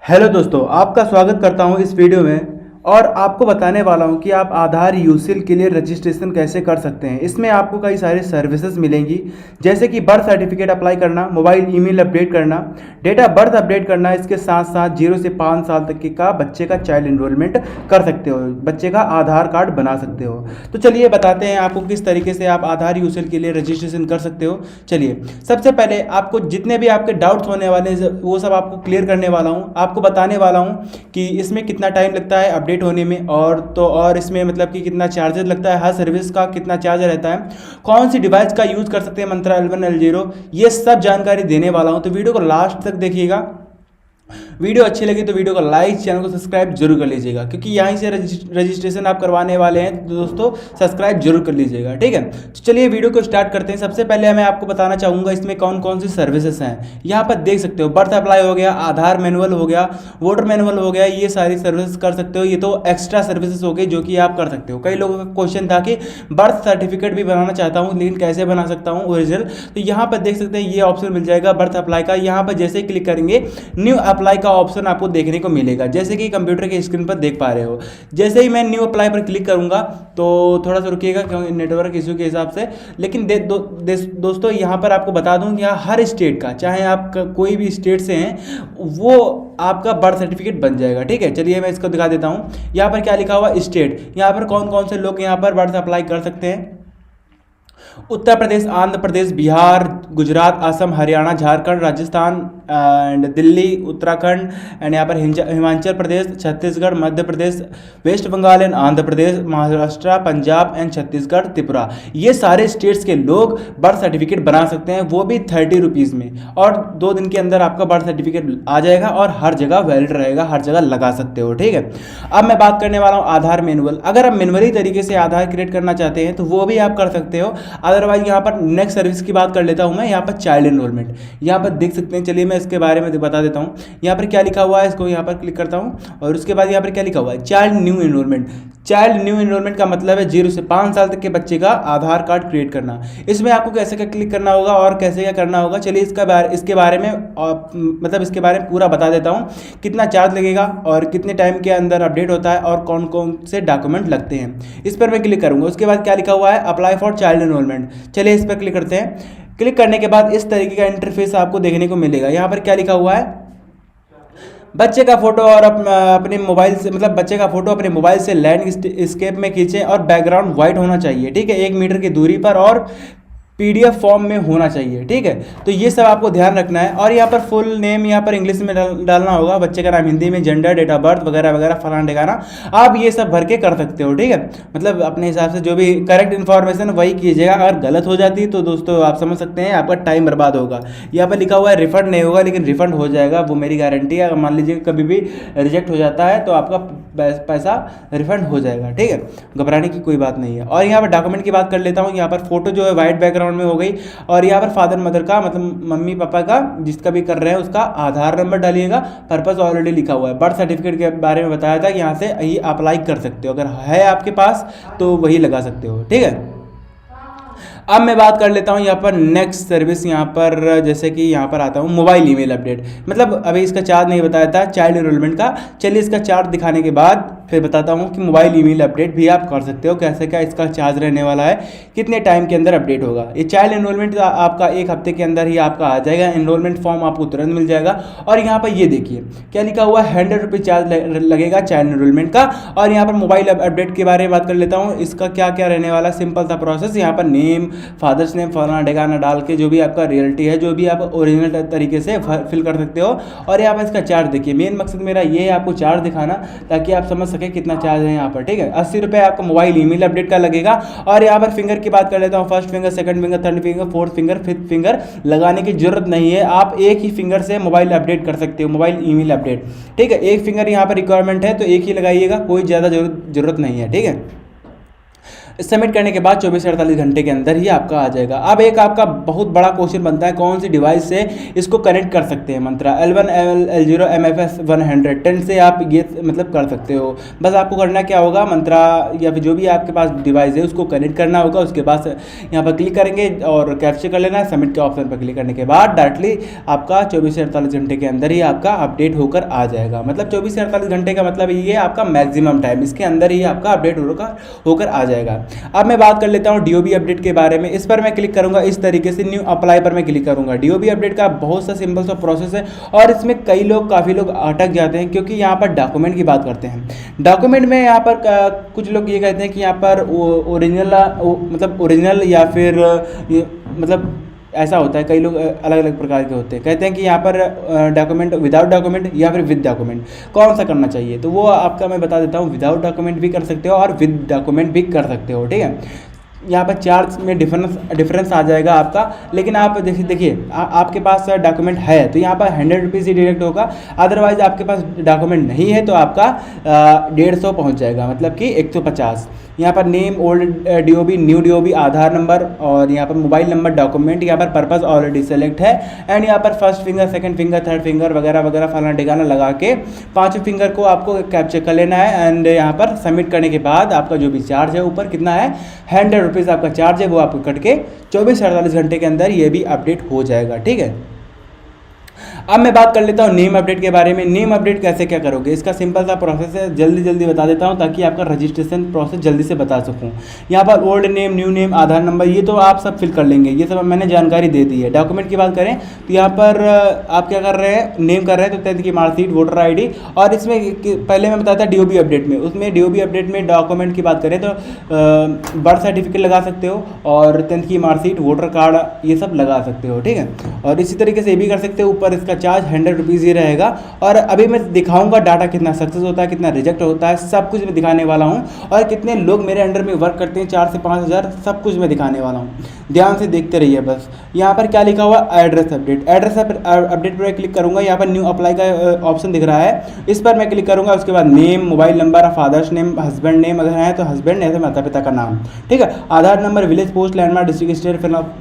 Hello दोस्तों, आपका स्वागत करता हूं इस वीडियो में। और आपको बताने वाला हूं कि आप आधार यूसीएल के लिए रजिस्ट्रेशन कैसे कर सकते हैं। इसमें आपको कई सारी सर्विसेज मिलेंगी, जैसे कि बर्थ सर्टिफिकेट अप्लाई करना, मोबाइल ईमेल अपडेट करना, डेट ऑफ बर्थ अपडेट करना। इसके साथ साथ 0 से 5 साल तक के का बच्चे का चाइल्ड एनरोलमेंट कर सकते हो, बच्चे का आधार कार्ड बना सकते हो। तो चलिए बताते हैं आपको किस तरीके से आप आधार यूसीएल के लिए रजिस्ट्रेशन कर सकते हो। चलिए, सबसे पहले आपको जितने भी आपके डाउट्स होने वाले हैं वो सब आपको क्लियर करने वाला हूँ। आपको बताने वाला हूँ कि इसमें कितना टाइम लगता है अपडेट होने में, और इसमें मतलब कि कितना चार्जेस लगता है, हर सर्विस का कितना चार्ज रहता है, कौन सी डिवाइस का यूज़ कर सकते हैं, मंत्रा L1 L0, ये सब जानकारी देने वाला हूं। तो वीडियो को लास्ट तक देखिएगा। वीडियो अच्छी लगी तो वीडियो को लाइक, चैनल को सब्सक्राइब जरूर कर लीजिएगा, क्योंकि यहीं से रजिस्ट्रेशन आप करवाने वाले हैं। तो दोस्तों सब्सक्राइब जरूर कर लीजिएगा, ठीक है। तो चलिए वीडियो को स्टार्ट करते हैं। सबसे पहले मैं आपको बताना चाहूँगा इसमें कौन कौन सी सर्विसेज हैं। यहाँ पर देख सकते हो, बर्थ अप्लाई हो गया, आधार मैनुअल हो गया, वोटर मैनुअल हो गया, ये सारी सर्विसेज कर सकते हो। ये तो एक्स्ट्रा सर्विसेज हो गई जो कि आप कर सकते हो। कई लोगों का क्वेश्चन था कि बर्थ सर्टिफिकेट भी बनाना चाहता हूँ लेकिन कैसे बना सकता हूँ ओरिजिनल। तो यहाँ पर देख सकते हैं ये ऑप्शन मिल जाएगा बर्थ अप्लाई का। यहाँ पर जैसे ही क्लिक करेंगे न्यू अप्लाई का ऑप्शन आपको देखने को मिलेगा, जैसे कि कंप्यूटर के स्क्रीन पर देख पा रहे हो। जैसे ही मैं न्यू अप्लाई पर क्लिक करूंगा तो थोड़ा सा रुकिएगा क्योंकि नेटवर्क इशू के हिसाब से। लेकिन दोस्तों यहाँ पर आपको बता दूं कि यहाँ हर स्टेट का, चाहे आप कोई भी स्टेट से हैं, वो आपका बर्थ सर्टिफिकेट बन जाएगा, ठीक है। चलिए मैं इसको दिखा देता हूँ। यहाँ पर क्या लिखा हुआ स्टेट, यहाँ पर कौन कौन से लोग यहाँ पर बर्थ अप्लाई कर सकते हैं। उत्तर प्रदेश, आंध्र प्रदेश, बिहार, गुजरात, असम, हरियाणा, झारखंड, राजस्थान एंड दिल्ली, उत्तराखंड एंड यहाँ पर Himachal Pradesh, Chhattisgarh, Madhya Pradesh, West Bengal and Andhra Pradesh, Maharashtra, Punjab and Chhattisgarh, Tripura, ये सारे स्टेट्स के लोग बर्थ सर्टिफिकेट बना सकते हैं, वो भी 30 रुपीज़ में। और 2 दिन के अंदर आपका बर्थ सर्टिफिकेट आ जाएगा और हर जगह वैलिड रहेगा, हर जगह लगा सकते हो, ठीक है। अब मैं बात करने वाला हूँ आधार मैनुअल। अगर आप मैनुअली तरीके से आधार क्रिएट करना चाहते हैं तो वो भी आप कर सकते हो। अदरवाइज यहाँ पर नेक्स्ट सर्विस की बात कर लेता हूँ मैं। यहाँ पर चाइल्ड एनरोलमेंट, यहाँ पर देख सकते हैं। चलिए मैं इसके बारे में बता देता हूँ। यहाँ पर क्या लिखा हुआ है, इसको यहाँ पर क्लिक करता हूँ और उसके बाद यहाँ पर क्या लिखा हुआ है, child new enrolment. Child new enrolment का मतलब है 0 से 5 साल तक के बच्चे का आधार कार्ड क्रिएट करना। इसमें आपको कैसे क्या क्लिक करना होगा और कैसे क्या करना होगा, चलिए इसके बारे में पूरा बता देता हूँ। कितना चार्ज लगेगा और कितने टाइम के अंदर अपडेट होता है और कौन कौन से डॉक्यूमेंट लगते हैं, इस पर मैं क्लिक करूँगा। उसके बाद क्या लिखा हुआ है, अप्लाई फॉर चाइल्ड एनरोलमेंट। चलिए इस पर क्लिक करते हैं। क्लिक करने के बाद इस तरीके का इंटरफेस आपको देखने को मिलेगा। यहाँ पर क्या लिखा हुआ है, बच्चे का फोटो और अपने मोबाइल से, मतलब बच्चे का फोटो अपने मोबाइल से लैंडस्केप में खींचें और बैकग्राउंड वाइट होना चाहिए, ठीक है, 1 मीटर की दूरी पर और PDF फॉर्म में होना चाहिए, ठीक है। तो ये सब आपको ध्यान रखना है। और यहाँ पर फुल नेम यहाँ पर इंग्लिश में डालना होगा, बच्चे का नाम हिंदी में, जेंडर, डेट ऑफ बर्थ वगैरह वगैरह, फलाना ठिकाना, आप ये सब भर के कर सकते हो, ठीक है। मतलब अपने हिसाब से जो भी करेक्ट इन्फॉर्मेशन वही कीजिएगा। अगर गलत हो जाती है तो दोस्तों आप समझ सकते हैं आपका टाइम बर्बाद होगा। यहाँ पर लिखा हुआ है रिफंड नहीं होगा, लेकिन रिफंड हो जाएगा, वो मेरी गारंटी है। अगर मान लीजिए कभी भी रिजेक्ट हो जाता है तो आपका पैसा रिफंड हो जाएगा, ठीक है, घबराने की कोई बात नहीं है। और यहाँ पर डॉक्यूमेंट की बात कर लेता हूँ। यहाँ पर फोटो जो है वाइट बैकग्राउंड में हो गई, और यहाँ पर फादर मदर का, मतलब मम्मी पापा का, जिसका भी कर रहे हैं उसका आधार नंबर डालिएगा। पर्पस ऑलरेडी लिखा हुआ है। बर्थ सर्टिफिकेट के बारे में बताया था कि यहाँ से ही अप्लाई कर सकते हो, अगर है आपके पास तो वही लगा सकते हो, ठीक है। अब मैं बात कर लेता हूँ यहाँ पर नेक्स्ट सर्विस। यहाँ पर जैसे कि यहाँ पर आता हूँ मोबाइल ईमेल अपडेट, मतलब अभी इसका चार्ज नहीं बताया था चाइल्ड एनरोलमेंट का। चलिए इसका चार्ज दिखाने के बाद फिर बताता हूँ कि मोबाइल ईमेल अपडेट भी आप कर सकते हो, कैसे क्या इसका चार्ज रहने वाला है, कितने टाइम के अंदर अपडेट होगा। ये चाइल्ड एनरोलमेंट आपका 1 हफ्ते के अंदर ही आपका आ जाएगा, एनरोलमेंट फॉर्म आपको तुरंत मिल जाएगा। और यहाँ पर ये देखिए क्या लिखा हुआ है, 100 रुपये चार्ज लगेगा चाइल्ड एनरोलमेंट का। और यहाँ पर मोबाइल अपडेट के बारे में बात कर लेता हूँ। इसका क्या क्या रहने वाला, सिंपल सा प्रोसेस। यहाँ पर नेम, फादर्स नेम, फलाना ठिकाना डाल के जो भी आपका रियलिटी है, जो भी आप ओरिजिनल तरीके से फिल कर सकते हो। और यहाँ पर इसका चार्ज देखिए, मेन मकसद मेरा ये है आपको चार्ज दिखाना, ताकि आप समझ सके कितना चार्ज है यहाँ पर, ठीक है। 80 रुपये आपका मोबाइल ईमेल अपडेट का लगेगा। और यहाँ पर फिंगर की बात कर लेता हूँ, first finger, second finger, third finger, fourth finger, fifth finger लगाने की जरूरत नहीं है। आप एक ही फिंगर से मोबाइल अपडेट कर सकते हो, मोबाइल ईमेल अपडेट, ठीक है। 1 फिंगर यहाँ पर रिक्वायरमेंट है तो 1 ही लगाइएगा, कोई ज़्यादा जरूरत नहीं है, ठीक है। सबमिट करने के बाद 24 से 48 घंटे के अंदर ही आपका आ जाएगा। अब एक आपका बहुत बड़ा क्वेश्चन बनता है, कौन सी डिवाइस से इसको कनेक्ट कर सकते हैं मंत्रा L1 L0 MFS 110 से आप ये मतलब कर सकते हो। बस आपको करना क्या होगा, मंत्रा या फिर जो भी आपके पास डिवाइस है उसको कनेक्ट करना होगा। उसके बाद यहाँ पर क्लिक करेंगे और कैप्चर कर लेना है। सबमिट के ऑप्शन पर क्लिक करने के बाद डायरेक्टली आपका 24 से 48 घंटे के अंदर ही आपका अपडेट होकर आ जाएगा। मतलब 24 से 48 घंटे का मतलब ये आपका मैक्सिमम टाइम, इसके अंदर ही आपका अपडेट होकर आ जाएगा। अब मैं बात कर लेता हूँ डीओबी अपडेट के बारे में। इस पर मैं क्लिक करूंगा, इस तरीके से न्यू अप्लाई पर मैं क्लिक करूंगा। डीओबी अपडेट का बहुत सा सिंपल सा प्रोसेस है और इसमें काफ़ी लोग अटक जाते हैं, क्योंकि यहाँ पर डॉक्यूमेंट की बात करते हैं। डॉक्यूमेंट में यहाँ पर कुछ लोग ये कहते हैं कि यहाँ पर ओरिजिनल या फिर मतलब ऐसा होता है, कई लोग अलग अलग प्रकार के होते हैं। कहते हैं कि यहाँ पर डॉक्यूमेंट विदाउट डॉक्यूमेंट या फिर विद डॉक्यूमेंट कौन सा करना चाहिए, तो वो आपका मैं बता देता हूँ। विदाउट डॉक्यूमेंट भी कर सकते हो और विद डॉक्यूमेंट भी कर सकते हो, ठीक है। यहाँ पर चार्ज में डिफरेंस आ जाएगा आपका, लेकिन आप देखिए आपके पास डॉक्यूमेंट है तो यहाँ पर 100 रुपीज़ ही डायरेक्ट होगा। अदरवाइज आपके पास डॉक्यूमेंट नहीं है तो आपका 150 पहुँच जाएगा, मतलब कि 150। यहाँ पर name old DOB, new DOB, Aadhaar number और यहाँ पर मोबाइल नंबर, डॉक्यूमेंट, यहाँ पर पर्पस ऑलरेडी सेलेक्ट है एंड यहाँ पर first finger, second finger, third finger वगैरह वगैरह फलाना ठिकाना लगा के 5 फिंगर को आपको कैप्चर कर लेना है। एंड यहाँ पर सबमिट करने के बाद आपका जो भी चार्ज है ऊपर कितना है 100 रुपीज़ आपका चार्ज है, वो आपको कट के 24 से 48 घंटे के अंदर ये भी अपडेट हो जाएगा, ठीक है। अब मैं बात कर लेता हूँ नेम अपडेट के बारे में। नेम अपडेट कैसे क्या करोगे, इसका सिंपल सा प्रोसेस है, जल्दी बता देता हूँ ताकि आपका रजिस्ट्रेशन प्रोसेस जल्दी से बता सकूँ। यहाँ पर old name, new name, Aadhaar number ये तो आप सब फिल कर लेंगे, ये सब मैंने जानकारी दे दी है। डॉक्यूमेंट की बात करें तो यहाँ पर आप क्या कर रहे हैं, नेम कर रहे हैं तो 10th की मार्कशीट, वोटर ID। और इसमें पहले मैं बताया था डीओबी अपडेट में, उसमें डीओबी अपडेट में डॉक्यूमेंट की बात करें तो बर्थ सर्टिफिकेट लगा सकते हो और 10th की मार्कशीट, वोटर कार्ड ये सब लगा सकते हो, ठीक है। और इसी तरीके से ये भी कर सकते हो। ऊपर इसका चार्ज 100 रुपीज़ ही रहेगा। और अभी मैं दिखाऊंगा डाटा कितना सक्सेस होता है, कितना रिजेक्ट होता है, सब कुछ मैं दिखाने वाला हूं। और कितने लोग मेरे अंडर में वर्क करते हैं, 4 से 5 हज़ार, सब कुछ मैं दिखाने वाला हूं। ध्यान से देखते रहिए। बस यहाँ पर क्या लिखा हुआ, एड्रेस अपडेट। एड्रेस अपडेट पर क्लिक करूंगा, यहाँ पर न्यू अप्लाई का ऑप्शन दिख रहा है, इस पर मैं क्लिक करूंगा। उसके बाद name, mobile number, father's name, husband name अगर है तो हस्बैंड, ऐसे माता पिता का नाम, ठीक है। Aadhaar number, village, post, landmark, district, state,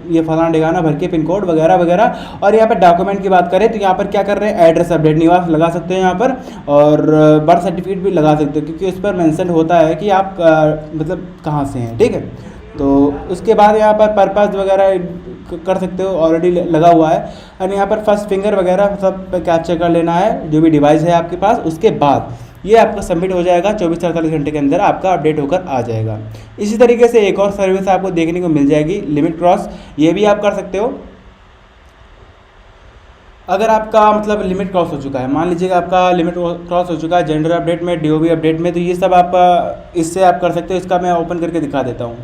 ये फलाना ठिकाना भर के पिन कोड वगैरह वगैरह। और यहाँ पर डॉक्यूमेंट की बात करें तो यहाँ पर क्या कर रहे हैं, एड्रेस अपडेट, निवास लगा सकते हैं यहाँ पर, और बर्थ सर्टिफिकेट भी लगा सकते हो क्योंकि उस पर मेंशन होता है कि आप मतलब कहाँ से हैं, ठीक है। तो उसके बाद यहाँ पर पर्पस वगैरह कर सकते हो, ऑलरेडी लगा हुआ है। और यहाँ पर फर्स्ट फिंगर वगैरह सब कैप्चर कर लेना है जो भी डिवाइस है आपके पास। उसके बाद ये आपका सबमिट हो जाएगा, 24 से 48 घंटे के अंदर आपका अपडेट होकर आ जाएगा। इसी तरीके से एक और सर्विस आपको देखने को मिल जाएगी, लिमिट क्रॉस, ये भी आप कर सकते हो। अगर आपका मतलब लिमिट क्रॉस हो चुका है, मान लीजिएगा आपका लिमिट क्रॉस हो चुका है जेंडर अपडेट में, डीओबी अपडेट में, तो ये सब आप इससे आप कर सकते हो। इसका मैं ओपन करके दिखा देता हूँ।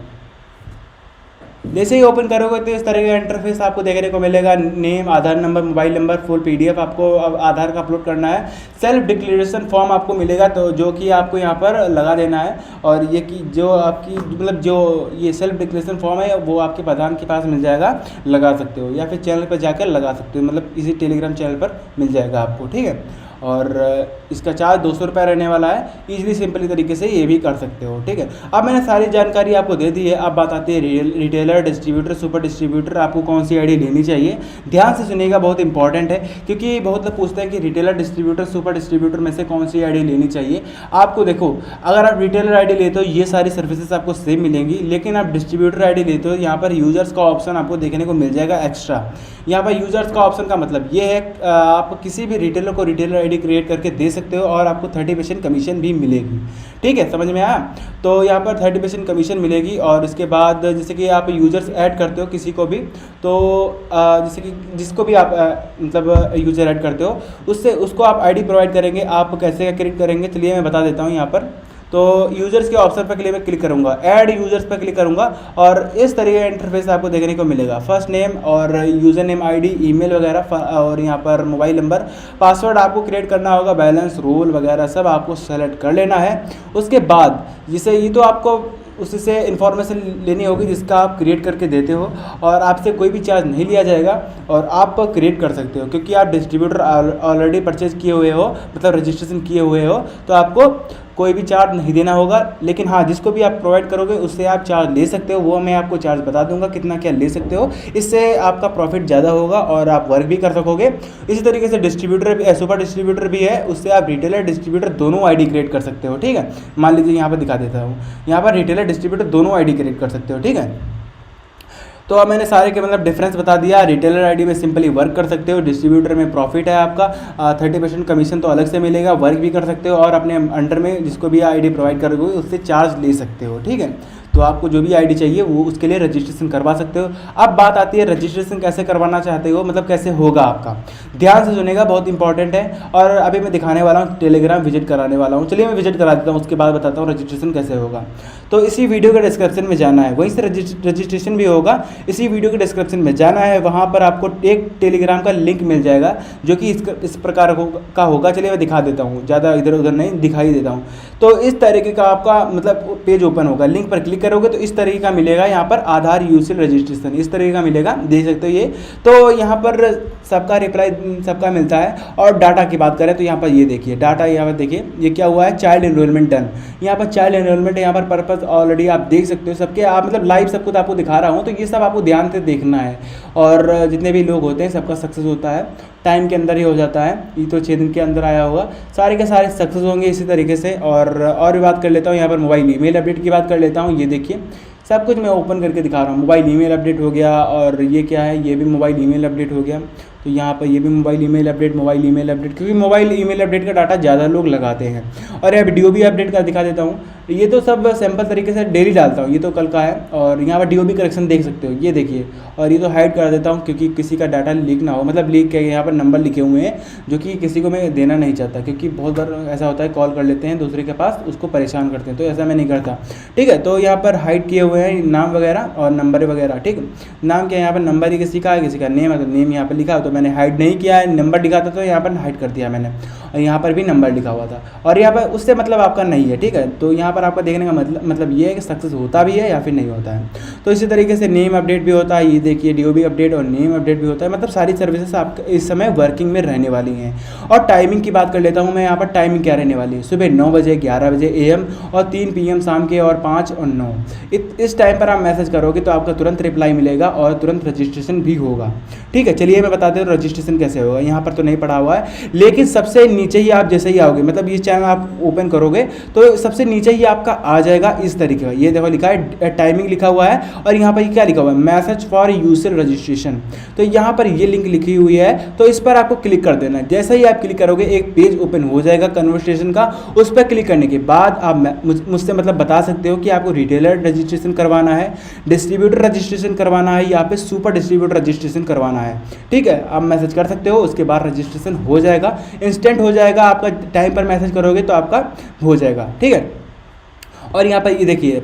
जैसे ही ओपन करोगे तो इस तरह का इंटरफेस आपको देखने को मिलेगा। Name, Aadhaar number, mobile number, full PDF आपको आधार का अपलोड करना है। सेल्फ डिक्लेरेशन फॉर्म आपको मिलेगा तो जो कि आपको यहाँ पर लगा देना है। और ये कि जो आपकी मतलब जो ये सेल्फ डिक्लेरेशन फॉर्म है वो आपके प्रधान के पास मिल जाएगा, लगा सकते हो, या फिर चैनल पर जाकर लगा सकते हो, मतलब इसी टेलीग्राम चैनल पर मिल जाएगा आपको, ठीक है। और इसका चार्ज 200 रुपये रहने वाला है। ईजिली सिंपली तरीके से ये भी कर सकते हो, ठीक है। अब मैंने सारी जानकारी आपको दे दी है। अब बात आती है रिटेलर, डिस्ट्रीब्यूटर, सुपर डिस्ट्रीब्यूटर, आपको कौन सी आईडी लेनी चाहिए। ध्यान से सुनिएगा, बहुत इंपॉर्टेंट है, क्योंकि बहुत लोग पूछते हैं कि रिटेलर, डिस्ट्रीब्यूटर, सुपर डिस्ट्रीब्यूटर में से कौन सी आईडी लेनी चाहिए। आपको देखो, अगर आप रिटेलर आईडी लेते हो ये सारी सर्विसेज आपको सेम मिलेंगी, लेकिन आप डिस्ट्रीब्यूटर आईडी लेते हो यहाँ पर यूजर्स का ऑप्शन आपको देखने को मिल जाएगा एक्स्ट्रा। यहाँ पर यूजर्स का ऑप्शन का मतलब ये है आप किसी भी रिटेलर को रिटेलर आईडी क्रिएट करके दे सकते हो और आपको 30% कमीशन भी मिलेगी, ठीक है। समझ में आया। तो यहाँ पर 30% कमीशन मिलेगी। और इसके बाद जैसे कि आप यूजर्स ऐड करते हो किसी को भी, तो जैसे कि जिसको भी आप मतलब यूजर ऐड करते हो उसको आप आईडी प्रोवाइड करेंगे। आप कैसे क्रिएट करेंगे चलिए मैं बता देता हूँ। यहाँ पर तो यूजर्स के ऑप्शन पर मैं क्लिक करूंगा, ऐड यूजर्स पर क्लिक करूंगा और इस तरीके का इंटरफेस आपको देखने को मिलेगा। फर्स्ट नेम और यूज़र नेम, आईडी, ईमेल वगैरह, और यहाँ पर मोबाइल नंबर, पासवर्ड आपको क्रिएट करना होगा, बैलेंस, रोल वगैरह सब आपको सेलेक्ट कर लेना है। उसके बाद जिसे ये तो आपको उसी से इन्फॉर्मेशन लेनी होगी जिसका आप क्रिएट करके देते हो, और आपसे कोई भी चार्ज नहीं लिया जाएगा और आप क्रिएट कर सकते हो क्योंकि आप डिस्ट्रीब्यूटर ऑलरेडी परचेज किए हुए हो, मतलब रजिस्ट्रेशन किए हुए हो, तो आपको कोई भी चार्ज नहीं देना होगा। लेकिन हाँ, जिसको भी आप प्रोवाइड करोगे उससे आप चार्ज ले सकते हो, वो मैं आपको चार्ज बता दूंगा कितना क्या ले सकते हो। इससे आपका प्रॉफिट ज़्यादा होगा और आप वर्क भी कर सकोगे। इसी तरीके से डिस्ट्रीब्यूटर भी, सुपर डिस्ट्रीब्यूटर भी है, उससे आप रिटेलर डिस्ट्रीब्यूटर दोनों आईडी क्रिएट कर सकते हो। ठीक है, मान लीजिए यहाँ पर दिखा देता हूँ, यहाँ पर रिटेलर डिस्ट्रीब्यूटर दोनों आईडी क्रिएट कर सकते हो। ठीक है, तो अब मैंने सारे के मतलब डिफरेंस बता दिया। रिटेलर आईडी में सिंपली वर्क कर सकते हो, डिस्ट्रीब्यूटर में प्रॉफिट है आपका, 30% कमीशन तो अलग से मिलेगा, वर्क भी कर सकते हो और अपने अंडर में जिसको भी आईडी प्रोवाइड करोगे उससे चार्ज ले सकते हो। ठीक है, तो आपको जो भी आईडी चाहिए वो उसके लिए रजिस्ट्रेशन करवा सकते हो। अब बात आती है रजिस्ट्रेशन कैसे करवाना चाहते हो, मतलब कैसे होगा आपका। ध्यान से सुनेगा, बहुत इंपॉर्टेंट है। और अभी मैं दिखाने वाला हूँ, टेलीग्राम विजिट कराने वाला हूँ। चलिए मैं विजिट करा देता हूँ, उसके बाद बताता हूँ रजिस्ट्रेशन कैसे होगा। तो इसी वीडियो के डिस्क्रिप्शन में जाना है, वहीं से रजिस्ट्रेशन भी होगा। इसी वीडियो के डिस्क्रिप्शन में जाना है, वहाँ पर आपको एक टेलीग्राम का लिंक मिल जाएगा जो कि इस प्रकार का होगा। चलिए मैं दिखा देता हूँ, ज़्यादा इधर उधर नहीं, दिखाई देता हूँ। तो इस तरीके का आपका मतलब पेज ओपन होगा, लिंक पर क्लिक करोगे तो इस तरीके का मिलेगा। यहाँ पर आधार यूसिल रजिस्ट्रेशन इस तरीके का मिलेगा, देख सकते हो ये। तो यहाँ पर सबका रिप्लाई सबका मिलता है। और डाटा की बात करें तो यहाँ पर ये देखिए डाटा, यहाँ पर देखिए ये क्या हुआ है, चाइल्ड एनरोलमेंट डन। यहाँ पर चाइल्ड एनरोलमेंट, यहाँ पर पर्पस ऑलरेडी आप देख सकते हो सबके, आप मतलब लाइव सब कुछ आपको दिखा रहा हूँ। तो ये सब आपको ध्यान से देखना है। और जितने भी लोग होते हैं सबका सक्सेस होता है, टाइम के अंदर ही हो जाता है। ये तो 6 दिन के अंदर आया होगा, सारे के सारे सक्सेस होंगे इसी तरीके से। और भी बात कर लेता हूँ, यहाँ पर मोबाइल ईमेल अपडेट की बात कर लेता हूँ। ये देखिए सब कुछ मैं ओपन करके दिखा रहा हूँ। मोबाइल ईमेल अपडेट हो गया, और ये क्या है, ये भी मोबाइल ईमेल अपडेट हो गया। तो यहाँ पर ये भी मोबाइल ईमेल अपडेट, क्योंकि मोबाइल ईमेल अपडेट का डाटा ज़्यादा लोग लगाते हैं। और यह वीडियो भी अपडेट का दिखा देता हूँ। ये तो सब सैंपल तरीके से डेली डालता हूँ, ये तो कल का है। और यहाँ पर DOB करेक्शन देख सकते हो, ये देखिए। और ये तो हाइड कर देता हूँ क्योंकि किसी का डाटा लीक ना हो, मतलब लीक के यहाँ पर नंबर लिखे हुए हैं जो कि किसी को मैं देना नहीं चाहता, क्योंकि बहुत बार ऐसा होता है कॉल कर लेते हैं दूसरे के पास, उसको परेशान करते हैं, तो ऐसा मैं नहीं करता। ठीक है, तो यहाँ पर हाइड किए हुए हैं नाम वगैरह और नंबर वगैरह। ठीक है, नाम क्या है, यहाँ पर नंबर ही किसी का है, किसी का नेम है तो नेम यहाँ पर लिखा, तो मैंने हाइड नहीं किया है। नंबर लिखा था तो यहाँ पर हाइड कर दिया मैंने, और यहाँ पर भी नंबर लिखा हुआ था। और यहाँ पर उससे मतलब आपका नहीं है। ठीक है, तो यहाँ पर आपका देखने का मतलब ये है कि सक्सेस होता भी है या फिर नहीं होता है। तो इसी तरीके से नेम अपडेट भी होता है, ये देखिए DOB अपडेट और नेम अपडेट भी होता है। मतलब सारी सर्विसेज आपके इस समय वर्किंग में रहने वाली हैं। और टाइमिंग की बात कर लेता हूँ मैं, यहाँ पर टाइमिंग क्या रहने वाली है, सुबह 9 बजे, 11 बजे AM और 3 PM शाम के, और 5 और 9 इस टाइम पर आप मैसेज करोगे तो आपका तुरंत रिप्लाई मिलेगा और तुरंत रजिस्ट्रेशन भी होगा। ठीक है, चलिए मैं बताते हूँ रजिस्ट्रेशन कैसे होगा। यहाँ पर तो नहीं पड़ा हुआ है, लेकिन सबसे नीचे ही आप जैसे ही आओगे, मतलब ये चैनल आप ओपन करोगे तो सबसे नीचे ही आपका आ जाएगा इस तरीके का। ये देखो लिखा है टाइमिंग लिखा हुआ है, और यहाँ पर क्या लिखा हुआ है, मैसेज फॉर यूजर रजिस्ट्रेशन। तो यहाँ पर ये लिंक लिखी हुई है, तो इस पर आपको क्लिक कर देना है। जैसे ही आप क्लिक करोगे एक पेज ओपन हो जाएगा कन्वर्सेशन का। उस पर क्लिक करने के बाद आप मुझसे मतलब बता सकते हो कि आपको रिटेलर रजिस्ट्रेशन करवाना है, डिस्ट्रीब्यूटर रजिस्ट्रेशन करवाना है, या फिर सुपर डिस्ट्रीब्यूटर रजिस्ट्रेशन करवाना है। ठीक है, आप मैसेज कर सकते हो, उसके बाद रजिस्ट्रेशन हो जाएगा, इंस्टेंट हो जाएगा। आपका टाइम पर मैसेज करोगे तो आपका हो जाएगा। ठीक है, और यहाँ पर ये देखिए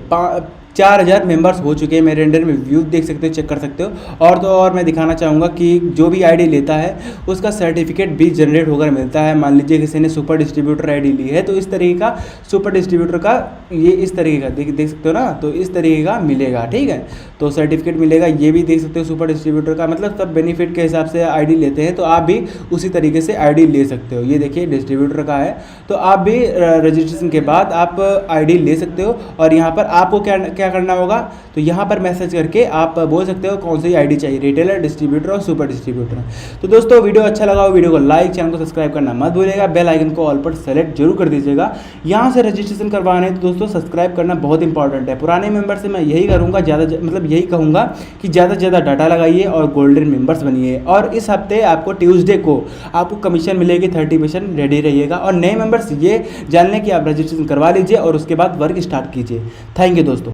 4000 मेंबर्स हो चुके हैं मेरे अंडर में, व्यू देख सकते हो, चेक कर सकते हो। और तो और मैं दिखाना चाहूँगा कि जो भी आईडी लेता है उसका सर्टिफिकेट भी जनरेट होकर मिलता है। मान लीजिए किसी ने सुपर डिस्ट्रीब्यूटर आईडी ली है, तो इस तरीके का सुपर डिस्ट्रीब्यूटर का ये इस तरीके का देख सकते हो ना, तो इस तरीके का मिलेगा। ठीक है, तो सर्टिफिकेट मिलेगा, ये भी देख सकते हो सुपर डिस्ट्रीब्यूटर का। मतलब सब बेनिफिट के हिसाब से आईडी लेते हैं, तो आप भी उसी तरीके से आईडी ले सकते हो। ये देखिए डिस्ट्रीब्यूटर का है, तो आप भी रजिस्ट्रेशन के बाद आप आईडी ले सकते हो। और यहाँ पर आपको क्या करना होगा, तो यहाँ पर मैसेज करके आप बोल सकते हो कौन सी आईडी चाहिए, रिटेलर, डिस्ट्रीब्यूटर और सुपर डिस्ट्रीब्यूटर। तो दोस्तों वीडियो अच्छा लगा हो वीडियो को लाइक, चैनल को सब्सक्राइब करना मत भूलिएगा, बेल आइकन को ऑल पर सेलेक्ट जरूर कर दीजिएगा। यहाँ से रजिस्ट्रेशन करवाने तो दोस्तों सब्सक्राइब करना बहुत इंपॉर्टेंट है। पुराने मेंबर से मैं यही करूँगा, यही कहूँगा कि ज़्यादा से ज़्यादा डाटा लगाइए और गोल्डन मेंबर्स बनिए। और इस हफ्ते आपको ट्यूसडे को आपको कमीशन मिलेगी 30%, रेडी रहिएगा। और नए मेंबर्स ये जान लें कि आप रजिस्ट्रेशन करवा लीजिए और उसके बाद वर्क स्टार्ट कीजिए। थैंक यू दोस्तों।